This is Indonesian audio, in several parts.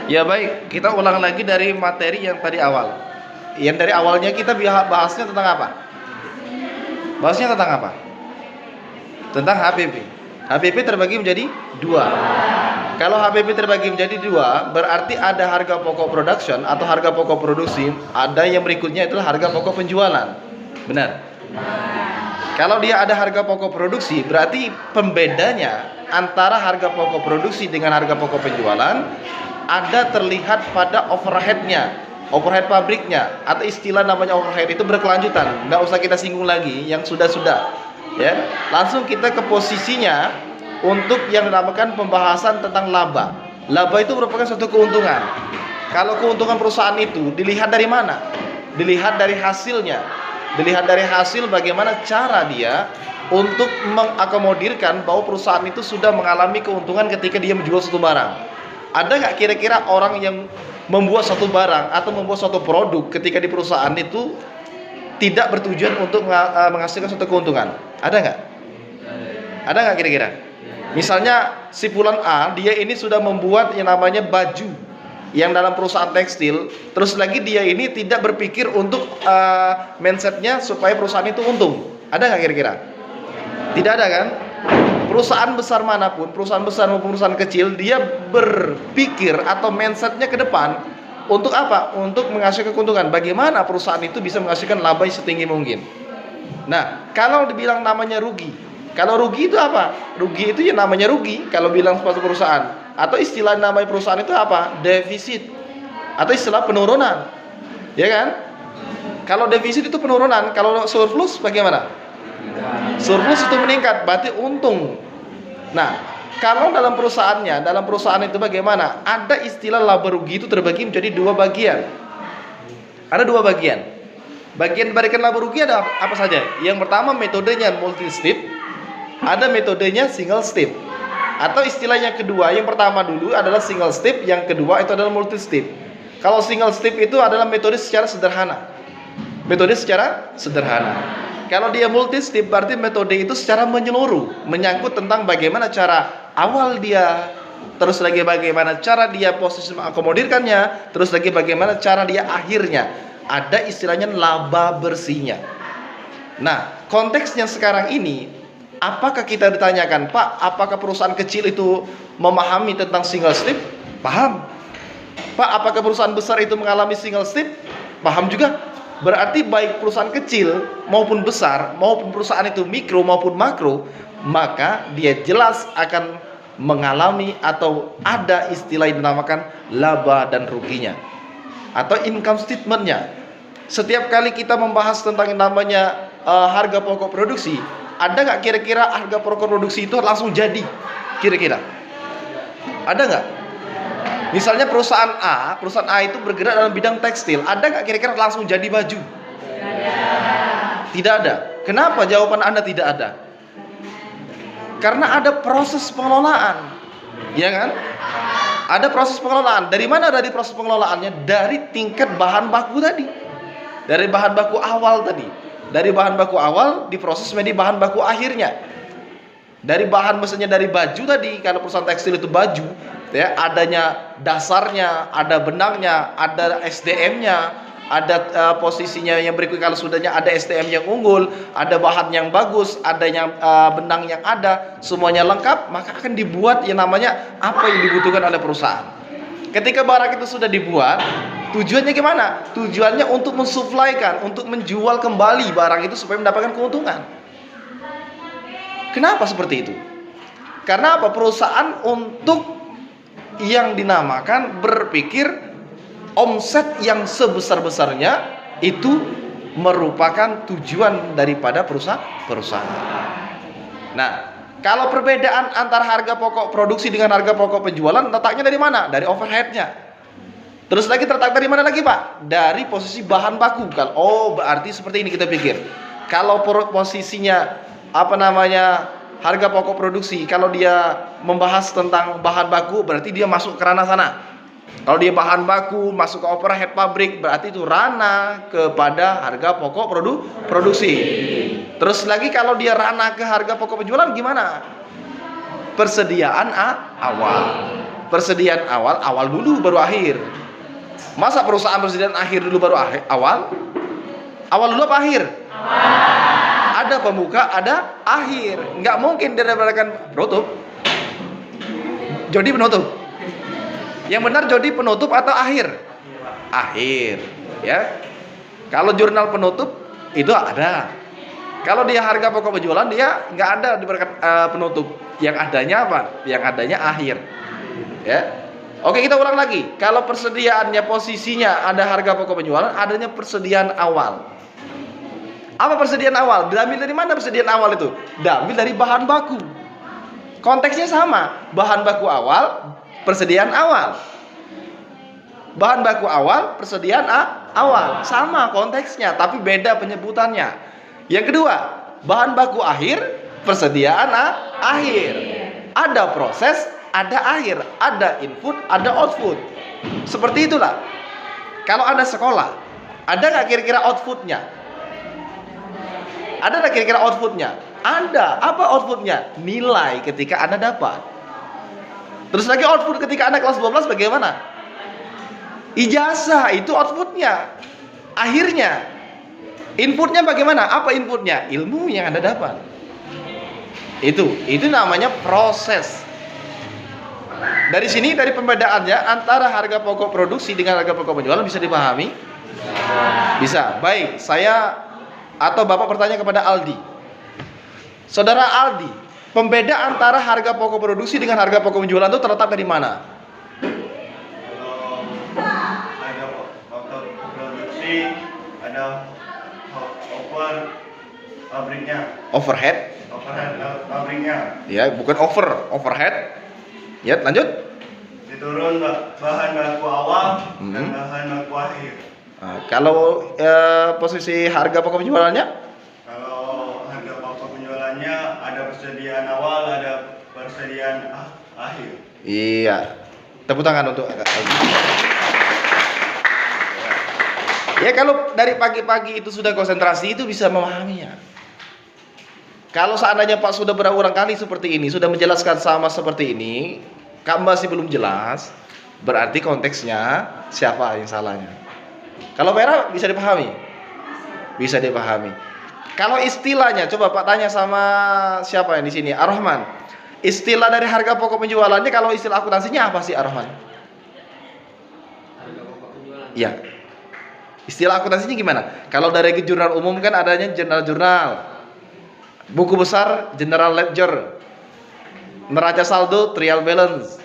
Ya baik, kita ulang lagi dari materi yang tadi awal. Yang dari awalnya kita bahasnya tentang apa? Bahasnya tentang apa? Tentang HPP. HPP terbagi menjadi dua. Kalau HPP terbagi menjadi dua, berarti ada harga pokok production atau harga pokok produksi. Ada yang berikutnya itulah harga pokok penjualan. Benar? Kalau dia ada harga pokok produksi, berarti pembedanya antara harga pokok produksi dengan harga pokok penjualan ada terlihat pada overheadnya, overhead pabriknya, atau istilah namanya overhead itu berkelanjutan. Nggak usah kita singgung lagi yang sudah-sudah, ya. Langsung kita ke posisinya untuk yang dinamakan pembahasan tentang laba. Laba itu merupakan suatu keuntungan. Kalau keuntungan perusahaan itu dilihat dari mana? Dilihat dari hasilnya. Dilihat dari hasil bagaimana cara dia untuk mengakomodirkan bahwa perusahaan itu sudah mengalami keuntungan ketika dia menjual suatu barang. Ada nggak kira-kira orang yang membuat suatu barang atau membuat suatu produk ketika di perusahaan itu tidak bertujuan untuk menghasilkan suatu keuntungan? Ada nggak? Ada nggak kira-kira? Misalnya si Fulan A, dia ini sudah membuat yang namanya baju yang dalam perusahaan tekstil, terus lagi dia ini tidak berpikir untuk mindsetnya supaya perusahaan itu untung. Ada nggak kira-kira? Tidak ada kan? Perusahaan besar manapun, perusahaan besar maupun perusahaan kecil, dia berpikir atau mindsetnya ke depan untuk apa? Untuk menghasilkan keuntungan. Bagaimana perusahaan itu bisa menghasilkan laba yang setinggi mungkin. Nah, kalau dibilang namanya rugi, kalau rugi itu apa? Rugi itu ya namanya rugi kalau bilang suatu perusahaan. Atau istilah namanya perusahaan itu apa? Defisit. Atau istilah penurunan. Ya kan? Kalau defisit itu penurunan, kalau surplus bagaimana? Surplus itu meningkat, berarti untung. Nah, kalau dalam perusahaannya, dalam perusahaan itu bagaimana? Ada istilah laba rugi itu terbagi menjadi dua bagian. Ada dua bagian. Bagian barikan laba rugi ada apa saja? Yang pertama metodenya multi step, ada metodenya single step. Atau istilah yang kedua, yang pertama dulu adalah single step, yang kedua itu adalah multi step. Kalau single step itu adalah metode secara sederhana. Metode secara sederhana. Kalau dia multi step berarti metode itu secara menyeluruh, menyangkut tentang bagaimana cara awal dia, terus lagi bagaimana cara dia posisi mengakomodirkannya, terus lagi bagaimana cara dia akhirnya. Ada istilahnya laba bersihnya. Nah, konteksnya sekarang ini, apakah kita ditanyakan, Pak, apakah perusahaan kecil itu memahami tentang single step? Paham. Pak, apakah perusahaan besar itu mengalami single step? Paham juga. Berarti baik perusahaan kecil maupun besar, maupun perusahaan itu mikro maupun makro, maka dia jelas akan mengalami atau ada istilah yang dinamakan laba dan ruginya atau income statementnya. Setiap kali kita membahas tentang yang namanya harga pokok produksi, ada nggak kira-kira harga pokok produksi itu langsung jadi? Kira-kira ada nggak? Misalnya perusahaan A itu bergerak dalam bidang tekstil, ada nggak kira-kira langsung jadi baju? Tidak ada. Kenapa jawaban Anda tidak ada? Karena ada proses pengelolaan, ya kan? Ada proses pengelolaan. Dari mana dari proses pengelolaannya? Dari tingkat bahan baku tadi, dari bahan baku awal tadi, dari bahan baku awal diproses menjadi bahan baku akhirnya. Dari bahan misalnya dari baju tadi, kalau perusahaan tekstil itu baju, ya adanya dasarnya, ada benangnya, ada SDM-nya, ada posisinya yang berikut. Kalau sudahnya ada SDM yang unggul, ada bahan yang bagus, adanya benang yang ada, semuanya lengkap, maka akan dibuat yang namanya apa yang dibutuhkan oleh perusahaan. Ketika barang itu sudah dibuat, tujuannya gimana? Tujuannya untuk mensuplaikan, untuk menjual kembali barang itu supaya mendapatkan keuntungan. Kenapa seperti itu? Karena apa? Perusahaan untuk yang dinamakan berpikir omset yang sebesar-besarnya itu merupakan tujuan daripada perusahaan. Nah, kalau perbedaan antara harga pokok produksi dengan harga pokok penjualan letaknya dari mana? Dari overheadnya. Terus lagi terletak dari mana lagi, Pak? Dari posisi bahan baku. Oh, berarti seperti ini kita pikir. Kalau posisinya harga pokok produksi, kalau dia membahas tentang bahan baku berarti dia masuk ke ranah sana. Kalau dia bahan baku masuk ke overhead pabrik, berarti itu ranah kepada harga pokok produksi. Terus lagi kalau dia ranah ke harga pokok penjualan gimana? Persediaan awal. persediaan awal, awal dulu baru akhir. Masa perusahaan persediaan akhir dulu baru awal? Awal dulu apa akhir? Ada pembuka, ada akhir. Nggak mungkin dia mendapatkan penutup. Jodi penutup. Yang benar Jodi penutup atau akhir? Akhir, ya. Kalau jurnal penutup itu ada. Kalau dia harga pokok penjualan dia nggak ada diberikan penutup. Yang adanya apa? Yang adanya akhir. Ya. Oke, kita ulang lagi. Kalau persediaannya posisinya ada harga pokok penjualan, adanya persediaan awal. Apa persediaan awal? Diambil dari mana persediaan awal itu? Diambil dari bahan baku. Konteksnya sama. Bahan baku awal, persediaan awal. Bahan baku awal, persediaan awal. Sama konteksnya, tapi beda penyebutannya. Yang kedua, bahan baku akhir, persediaan akhir. Ada proses, ada akhir. Ada input, ada output. Seperti itulah. Kalau Anda sekolah, ada nggak kira-kira outputnya? Ada nggak kira-kira outputnya? Ada. Apa outputnya? Nilai ketika Anda dapat. Terus lagi output ketika Anda kelas 12 bagaimana? Ijazah, itu outputnya. Akhirnya, inputnya bagaimana? Apa inputnya? Ilmu yang Anda dapat. Itu namanya proses. Dari sini, dari pembedaannya antara harga pokok produksi dengan harga pokok penjualan bisa dipahami? Bisa. Baik, saya atau Bapak bertanya kepada Aldi. Saudara Aldi, pembeda antara harga pokok produksi dengan harga pokok penjualan itu terletak dari mana? Ada pabriknya. Overhead pabriknya. Ya, bukan overhead. Ya, lanjut. Diturun bahan baku awal dan bahan baku akhir. Nah, kalau posisi harga pokok penjualannya? Kalau harga pokok penjualannya ada persediaan awal, ada persediaan akhir. Iya. Tepuk tangan untuk ya, kalau dari pagi-pagi itu sudah konsentrasi, itu bisa memahaminya. Kalau seandainya Pak sudah berulang kali seperti ini, sudah menjelaskan sama seperti ini, kamu masih belum jelas, berarti konteksnya siapa yang salahnya. Kalau merah bisa dipahami? Bisa dipahami. Kalau istilahnya, coba Pak tanya sama siapa yang di sini? Ar-Rahman. Istilah dari harga pokok penjualannya, kalau istilah akuntansinya apa sih Ar-Rahman? Harga pokok penjualan. Iya. Istilah akuntansinya gimana? Kalau dari jurnal umum kan adanya jurnal-jurnal. Buku besar general ledger. Neraca saldo trial balance.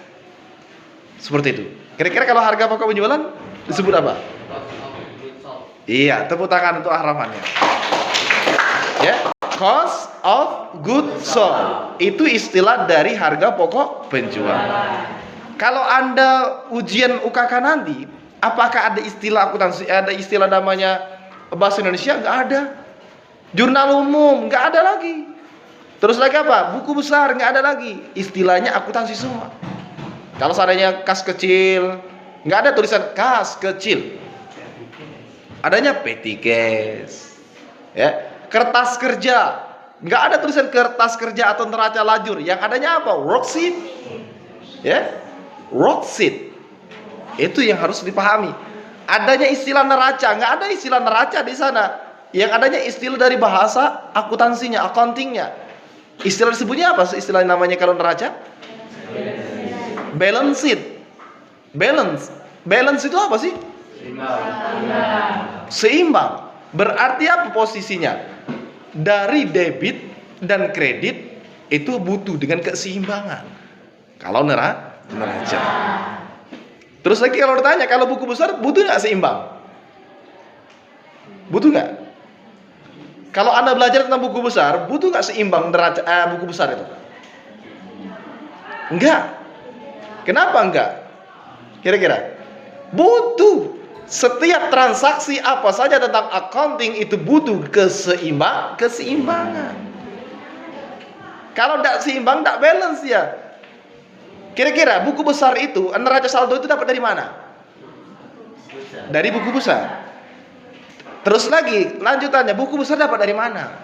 Seperti itu. Kira-kira kalau harga pokok penjualan disebut apa? Iya, tepuk tangan untuk Ar-Rahman ya. Ya, cost of goods sold. Itu istilah dari harga pokok penjualan. Kalau Anda ujian UKK nanti, apakah ada istilah akuntansi, ada istilah namanya bahasa Indonesia? Nggak ada. Jurnal umum nggak ada lagi. Terus lagi apa? Buku besar nggak ada lagi. Istilahnya akuntansi semua. Kalau seandainya kas kecil, nggak ada tulisan kas kecil. Adanya petty cash. Ya, kertas kerja. Nggak ada tulisan kertas kerja atau neraca lajur. Yang adanya apa? Worksheet. Ya, worksheet. Itu yang harus dipahami. Adanya istilah neraca, nggak ada istilah neraca di sana. Yang adanya istilah dari bahasa akuntansinya, accountingnya. Istilah disebutnya apa? Istilah namanya kalau neraca? Balance sheet. Balance itu apa sih? Seimbang. Berarti apa posisinya? Dari debit dan kredit itu butuh dengan keseimbangan. Kalau neraca. Terus lagi kalau ditanya, kalau buku besar butuh nggak seimbang? Butuh nggak? Kalau Anda belajar tentang buku besar, butuh nggak seimbang neraca buku besar itu? Enggak. Kenapa enggak? Kira-kira? Butuh. Setiap transaksi apa saja tentang accounting itu butuh keseimbangan. Kalau tidak seimbang, tidak balance ya. Kira-kira buku besar itu, neraca saldo itu dapat dari mana? Dari buku besar. Terus lagi, lanjutannya, buku besar dapat dari mana?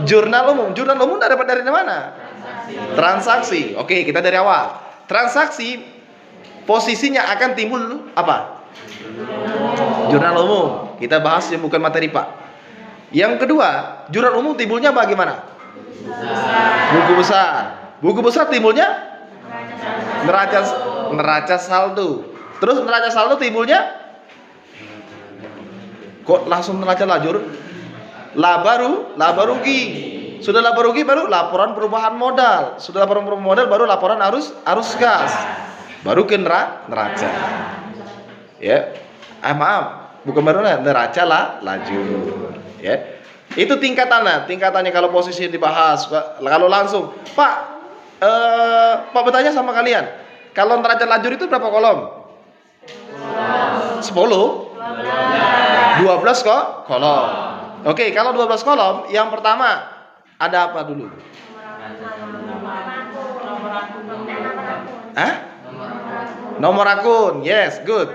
Jurnal umum. Jurnal umum dapat dari mana? Transaksi. Oke, kita dari awal. Transaksi posisinya akan timbul apa? Jurnal umum. Kita bahas yang bukan materi Pak. Yang kedua, jurnal umum timbulnya bagaimana? Buku besar. Buku besar timbulnya neraca saldo. Terus neraca saldo timbulnya kok langsung neraca lajur? Laba rugi. Sudah laba rugi baru laporan perubahan modal. Sudah laporan perubahan modal baru laporan arus kas. Baru ke neraca. Ya. Maaf, bukan baru neraca lajur. Ya. Itu tingkatannya kalau posisi dibahas. Kalau langsung, Pak, Pak bertanya sama kalian, kalau neraca lajur itu berapa kolom? 10? 12 kok kolom. Oke, kalau 12 kolom, yang pertama ada apa dulu? Hah? Nomor akun. Yes, good.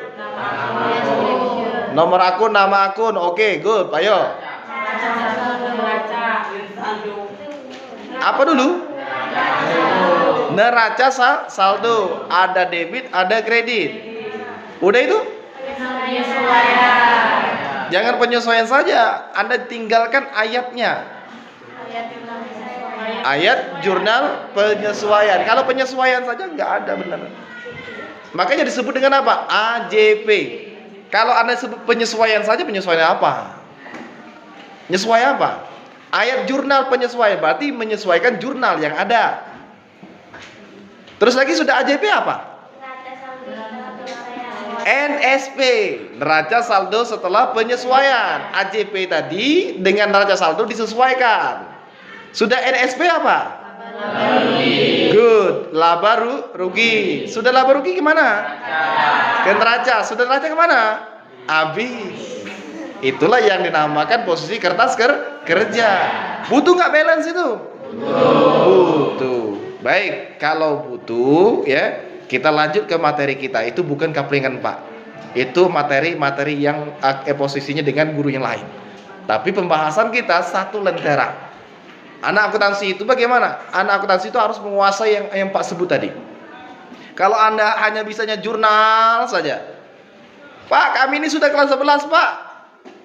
Nomor akun, nama akun. Oke, good. Ayo. Apa dulu? Neraca saldo. Ada debit, ada kredit. Udah itu? Jangan penyesuaian saja. Anda tinggalkan ayatnya. Ayat jurnal penyesuaian. Kalau penyesuaian saja nggak ada benar. Makanya disebut dengan apa? AJP. Kalau Anda sebut penyesuaian saja, penyesuaian apa? Penyesuaian apa? Ayat jurnal penyesuaian berarti menyesuaikan jurnal yang ada. Terus lagi sudah AJP apa? NSP, neraca saldo setelah penyesuaian. AJP tadi dengan neraca saldo disesuaikan. Sudah NSP apa? Good, laba rugi. Sudah laba rugi kemana? Ke neraca. Sudah neraca kemana? Habis. Itulah yang dinamakan posisi kertas kerja. Butuh nggak balance itu? Butuh. Baik, kalau butuh ya, kita lanjut ke materi kita. Itu bukan kaplingan Pak. Itu materi-materi yang posisinya dengan guru yang lain. Tapi pembahasan kita satu lentera. Anak akuntansi itu bagaimana? Anak akuntansi itu harus menguasai yang Pak sebut tadi. Kalau Anda hanya bisanya jurnal saja, Pak, kami ini sudah kelas 11 Pak,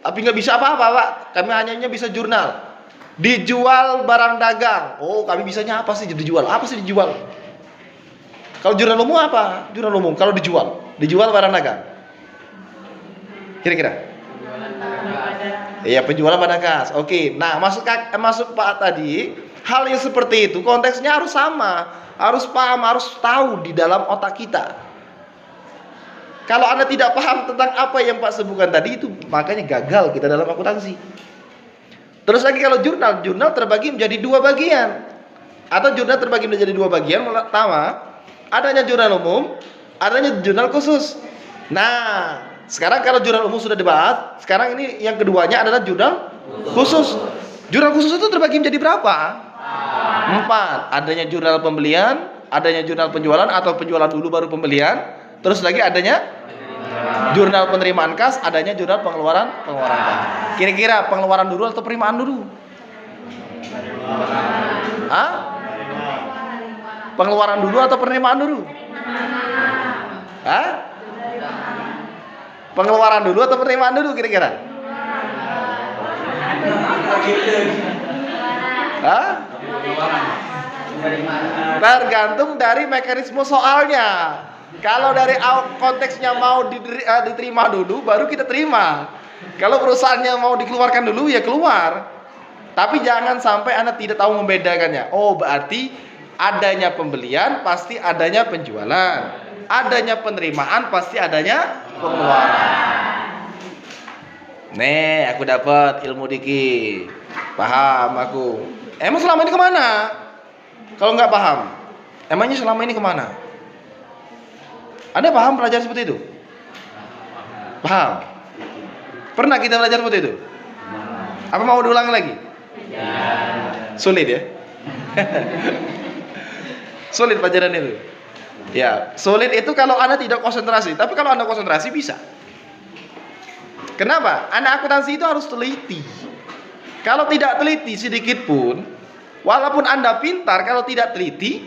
tapi nggak bisa apa-apa Pak. Kami hanya bisa jurnal. Dijual barang dagang. Oh, kami bisanya apa sih dijual? Apa sih dijual? Kalau jurnal umum apa? Jurnal umum. Kalau dijual barang dagang. Kira-kira? Iya, penjualan barang kas. Oke. Nah, masuk Pak tadi, hal yang seperti itu konteksnya harus sama, harus paham, harus tahu di dalam otak kita. Kalau Anda tidak paham tentang apa yang Pak sebutkan tadi, itu makanya gagal kita dalam akuntansi. Terus lagi kalau jurnal terbagi menjadi dua bagian. Atau jurnal terbagi menjadi dua bagian. Pertama, adanya jurnal umum, adanya jurnal khusus. Nah, sekarang kalau jurnal umum sudah dibahas, sekarang ini yang keduanya adalah jurnal khusus. Jurnal khusus itu terbagi menjadi berapa? 4. Adanya jurnal pembelian, adanya jurnal penjualan atau penjualan dulu baru pembelian. Terus lagi adanya jurnal penerimaan kas, adanya jurnal pengeluaran kas. Kira-kira pengeluaran dulu atau penerimaan dulu? Hah? Pengeluaran dulu atau penerimaan dulu? Hah? Pengeluaran dulu atau penerimaan dulu kira-kira? Hah? Tergantung dari mekanisme soalnya. Kalau dari konteksnya mau diterima dulu, baru kita terima. Kalau perusahaannya mau dikeluarkan dulu, ya keluar. Tapi jangan sampai Anda tidak tahu membedakannya. Oh, berarti adanya pembelian pasti adanya penjualan. Adanya penerimaan pasti adanya pengeluaran. Nih, aku dapat ilmu dikit. Paham aku. Emang selama ini kemana? Kalau nggak paham, emangnya selama ini kemana? Anda paham pelajaran seperti itu? Paham? Pernah kita belajar seperti itu? Apa mau diulang lagi? Sulit ya? Sulit pelajaran itu. Ya, sulit itu kalau Anda tidak konsentrasi. Tapi kalau Anda konsentrasi bisa. Kenapa? Anak akuntansi itu harus teliti. Kalau tidak teliti sedikit pun, walaupun Anda pintar, kalau tidak teliti,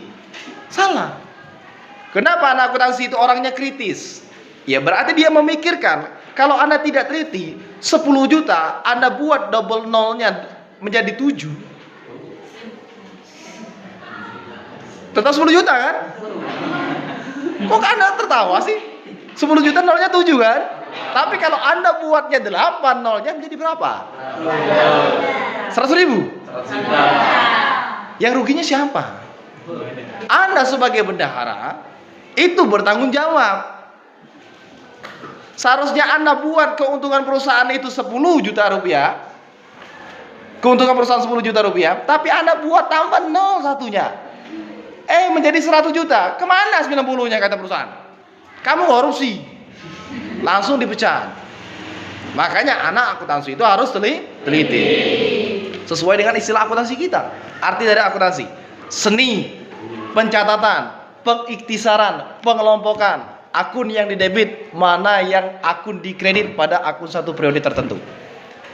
salah. Kenapa anak akuntansi itu orangnya kritis? Ya berarti dia memikirkan, kalau Anda tidak teliti, 10 juta Anda buat double nolnya menjadi 7. Tetap 10 juta kan? Kok Anda tertawa sih? 10 juta nolnya 7 kan? Tapi kalau Anda buatnya 8 nolnya menjadi berapa? 100 ribu. Yang ruginya siapa? Anda sebagai bendahara itu bertanggung jawab. Seharusnya Anda buat keuntungan perusahaan itu 10 juta rupiah. Keuntungan perusahaan 10 juta rupiah, tapi Anda buat tambah 0 satunya. Menjadi 100 juta. Kemana 90-nya kata perusahaan? Kamu korupsi. Langsung dipecat. Makanya anak akuntansi itu harus teliti. Sesuai dengan istilah akuntansi kita. Arti dari akuntansi: seni pencatatan, pengiktisaran, pengelompokan, akun yang didebit, mana yang akun dikredit pada akun satu periode tertentu.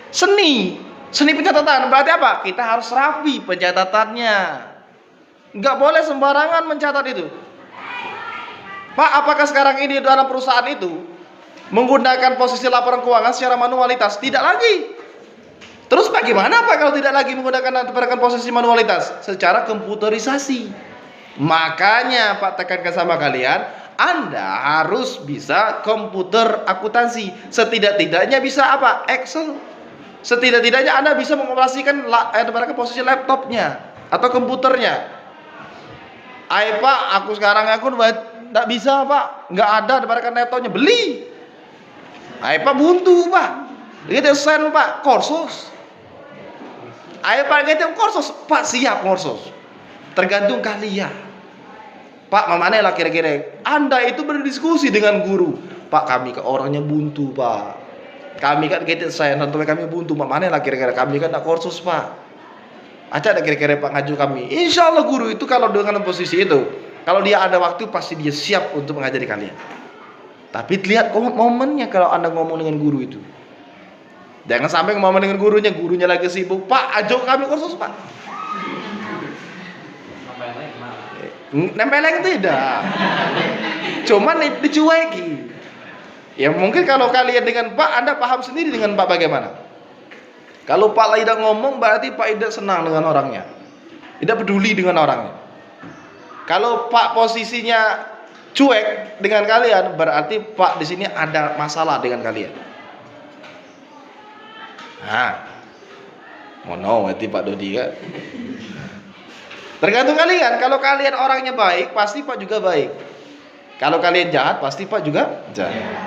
Seni pencatatan berarti apa? Kita harus rapi pencatatannya. Nggak boleh sembarangan mencatat itu. Pak, apakah sekarang ini dalam perusahaan itu menggunakan posisi laporan keuangan secara manualitas? Tidak lagi. Terus bagaimana Pak kalau tidak lagi menggunakan posisi manualitas? Secara komputerisasi. Makanya Pak tekankan sama kalian, Anda harus bisa komputer akuntansi. Setidak-tidaknya bisa apa? Excel. Setidak-tidaknya Anda bisa mengoperasikan posisi laptopnya atau komputernya. Pak, aku sekarang nggak bisa Pak, nggak ada dapatkan laptopnya, beli. Pak buntu Pak, gitu sen Pak, kursus. Pak gitu kursus, Pak siap kursus. Tergantung kalian. Pak, mana lah kira-kira? Anda itu berdiskusi dengan guru. Pak, kami ke orangnya buntu Pak. Kami kan gitu sen, tentu kami buntu. Mana lah kira-kira? Kami kan ada kursus Pak. Aja ada kira-kira Pak ngaju kami. Insya Allah guru itu kalau dengan posisi itu, kalau dia ada waktu pasti dia siap untuk mengajari kalian. Tapi lihat momennya kalau Anda ngomong dengan guru itu. Jangan sampai ngomong dengan gurunya lagi sibuk. Pak, ajo kami kursus Pak. Nempeleng tidak. Cuman dicueki. Ya mungkin kalau kalian dengan Pak, Anda paham sendiri dengan Pak bagaimana. Kalau Pak tidak ngomong berarti Pak tidak senang dengan orangnya. Tidak peduli dengan orangnya. Kalau Pak posisinya cuek dengan kalian, berarti Pak di sini ada masalah dengan kalian. Mono berarti Pak Dodi kan. Tergantung kalian. Kalau kalian orangnya baik, pasti Pak juga baik. Kalau kalian jahat, pasti Pak juga jahat.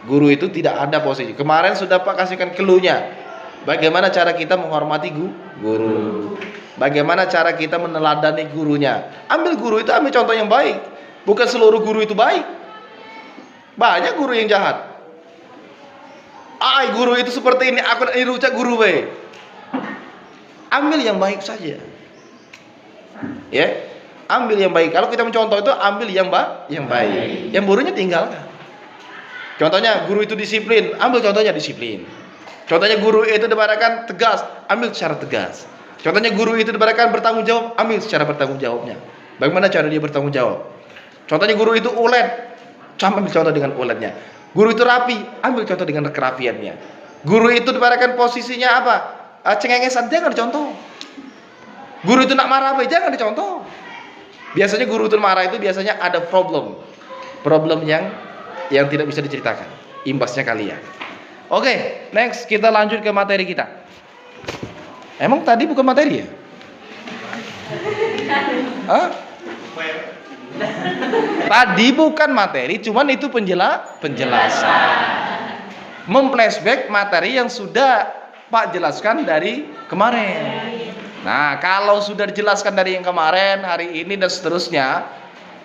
Guru itu tidak ada posisi. Kemarin sudah Pak kasihkan clue-nya. Bagaimana cara kita menghormati guru? Bagaimana cara kita meneladani gurunya? Ambil guru itu, ambil contoh yang baik. Bukan seluruh guru itu baik. Banyak guru yang jahat. Guru itu seperti ini, aku irucak guru we. Ambil yang baik saja. Ya, ambil yang baik. Kalau kita mencontoh itu, ambil yang baik. Yang buruknya tinggalkan. Contohnya guru itu disiplin, ambil contohnya disiplin. Contohnya guru itu dibarakan tegas, ambil secara tegas. Contohnya guru itu dibarakan bertanggung jawab, ambil secara bertanggung jawabnya. Bagaimana cara dia bertanggung jawab? Contohnya guru itu ulet, ambil contoh dengan uletnya. Guru itu rapi, ambil contoh dengan kerapiannya. Guru itu dibarakan posisinya apa? Cengengesan, jangan dicontoh. Guru itu nak marah, jangan dicontoh. Biasanya guru itu marah itu biasanya ada problem yang tidak bisa diceritakan. Imbasnya kalian. Oke, next kita lanjut ke materi kita. Emang tadi bukan materi ya? Tadi bukan materi, cuman itu penjelasan. Memflashback materi yang sudah Pak jelaskan dari kemarin. Nah, kalau sudah dijelaskan dari yang kemarin, hari ini dan seterusnya,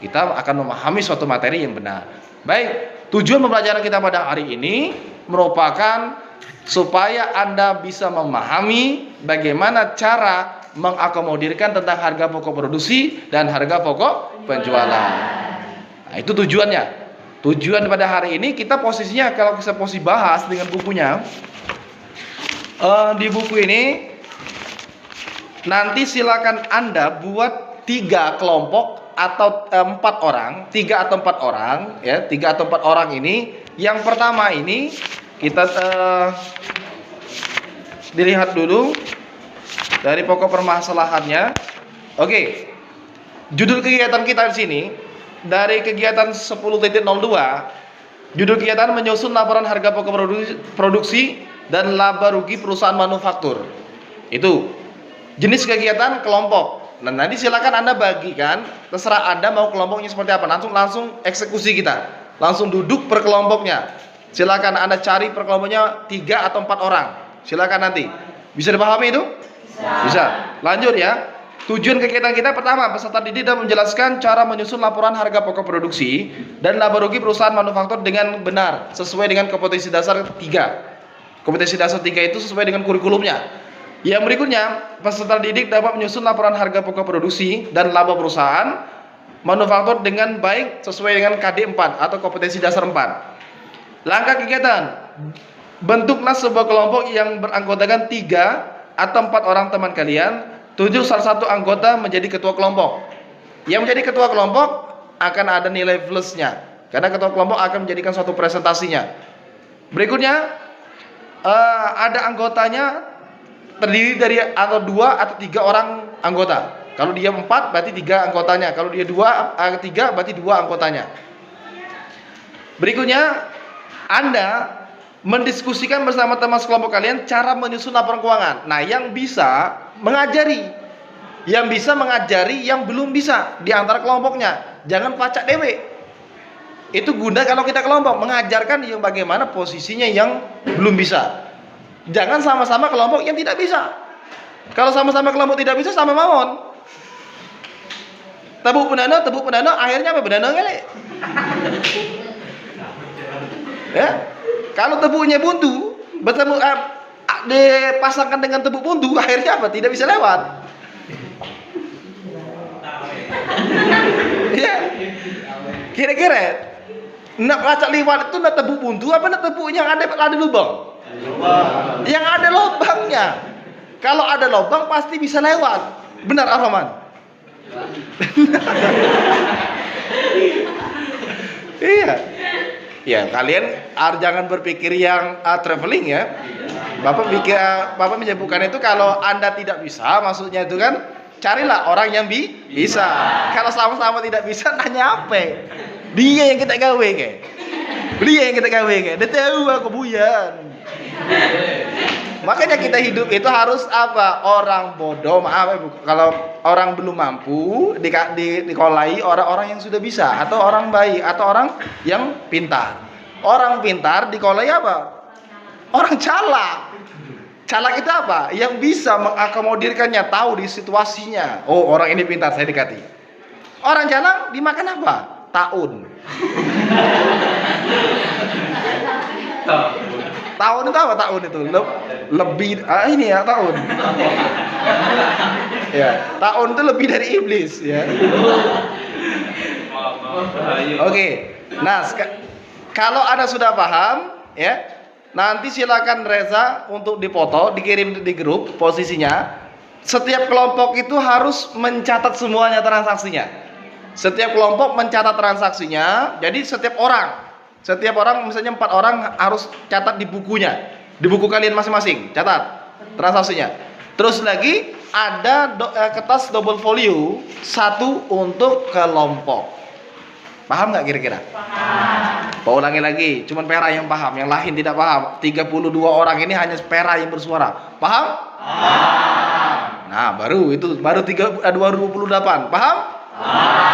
kita akan memahami suatu materi yang benar. Baik, tujuan pembelajaran kita pada hari ini merupakan supaya Anda bisa memahami bagaimana cara mengakomodirkan tentang harga pokok produksi dan harga pokok penjualan. Nah, itu tujuannya. Tujuan pada hari ini kita posisinya, kalau kita posisi bahas dengan bukunya, di buku ini nanti silakan Anda buat 3 kelompok atau 4 orang, 3 atau 4 orang, ya, 3 atau 4 orang ini, yang pertama ini kita dilihat dulu dari pokok permasalahannya. Oke, judul kegiatan kita di sini dari kegiatan 10.02, judul kegiatan menyusun laporan harga pokok produksi dan laba rugi perusahaan manufaktur. Itu jenis kegiatan kelompok. Nah, nanti silakan Anda bagikan, terserah Anda mau kelompoknya seperti apa. Langsung eksekusi kita. Langsung duduk per kelompoknya. Silakan Anda cari per kelompoknya 3 atau 4 orang. Silakan nanti. Bisa dipahami itu? Bisa. Lanjut ya. Tujuan kegiatan kita pertama, peserta didik dan menjelaskan cara menyusun laporan harga pokok produksi dan laba rugi perusahaan manufaktur dengan benar sesuai dengan kompetensi dasar 3. Kompetensi dasar 3 itu sesuai dengan kurikulumnya. Yang berikutnya, peserta didik dapat menyusun laporan harga pokok produksi dan laba perusahaan manufaktur dengan baik sesuai dengan KD 4 atau kompetensi dasar 4. Langkah kegiatan, bentuklah sebuah kelompok yang beranggotakan 3 atau 4 orang teman kalian. Tujuh salah satu anggota menjadi ketua kelompok. Yang menjadi ketua kelompok akan ada nilai plusnya, karena ketua kelompok akan menjadikan suatu presentasinya. Berikutnya, ada anggotanya terdiri dari atau 2 atau 3 orang anggota. Kalau dia 4 berarti 3 anggotanya. Kalau dia 3 berarti 2 anggotanya. Berikutnya, Anda mendiskusikan bersama teman sekelompok kalian cara menyusun laporan keuangan. Nah, yang bisa mengajari, yang belum bisa di antara kelompoknya. Jangan pacak dewe. Itu guna kalau kita kelompok mengajarkan yang bagaimana posisinya yang belum bisa. Jangan sama-sama kelompok yang tidak bisa. Kalau sama-sama kelompok tidak bisa, sama mawon. Tepuk penano, akhirnya apa? Penano ngelek. Ya, kalau tepuknya buntu, bertemu dipasangkan dengan tepuk buntu, akhirnya apa? Tidak bisa lewat. Ya, kira-kira nak lacak liwat itu nak tepuk buntu apa nak tepuk yang ada lubang? Yang ada lubangnya. Kalau ada lubang pasti bisa lewat. Benar Ar-Rahman? Iya. Ya, kalian jangan berpikir yang traveling ya. Bapak menyebutkan itu kalau Anda tidak bisa, maksudnya itu kan carilah orang yang bisa. Kalau sama-sama tidak bisa, nanya apa? Dia yang kita gawe ke. Dia yang kita gawe ke. Dia tahu aku buyan. Makanya kita hidup itu harus apa? Orang bodoh, maaf kalau orang belum mampu dikolai orang-orang yang sudah bisa, atau orang baik, atau orang yang pintar. Orang pintar dikolai apa? Orang calak. Calak itu apa? Yang bisa mengakomodirkannya, tahu di situasinya. Oh, orang ini pintar, saya dekati. Orang calak dimakan apa? Tahun. Tahun itu apa? Tahun itu lebih ini ya tahun. Ya, tahun itu lebih dari iblis ya. Oke. Nah, kalau Anda sudah paham ya, nanti silakan Reza untuk dipoto, dikirim di grup posisinya. Setiap kelompok itu harus mencatat semuanya transaksinya. Setiap kelompok mencatat transaksinya. Jadi setiap orang misalnya 4 orang harus catat di bukunya, di buku kalian masing-masing, catat transaksinya. Terus lagi ada kertas double folio, 1 untuk kelompok. Paham nggak kira-kira? Paham. Pak ulangi lagi, cuman Pera yang paham, yang lain tidak paham. 32 orang ini hanya Pera yang bersuara. Paham? Paham. Nah, baru 2028. Paham? Paham.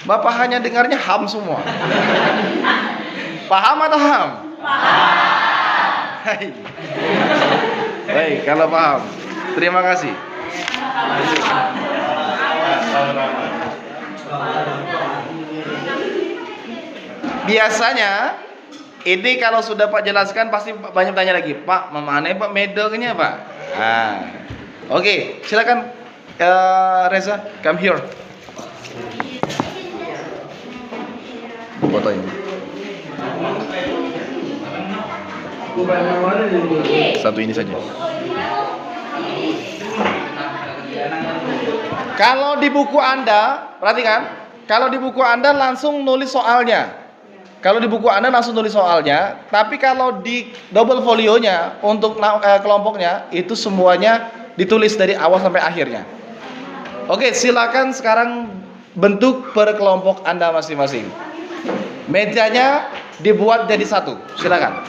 Bapak hanya dengarnya ham semua. Paham atau ham? Paham. Baik, kalau paham. Terima kasih. Biasanya ini kalau sudah Pak jelaskan pasti banyak tanya lagi, Pak, mana Pak medalnya Pak? Nah, oke, silakan Reza, come here. Foto ini. Satu ini saja. Kalau di buku Anda, perhatikan, kalau di buku Anda langsung nulis soalnya. Kalau di buku Anda langsung nulis soalnya, tapi kalau di double folionya untuk kelompoknya itu semuanya ditulis dari awal sampai akhirnya. Oke, silakan sekarang bentuk per kelompok Anda masing-masing. Mejanya dibuat jadi satu. Silakan.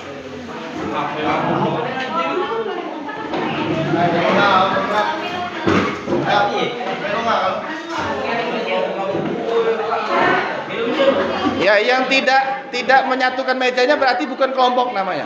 Ya, yang tidak menyatukan mejanya berarti bukan kelompok namanya.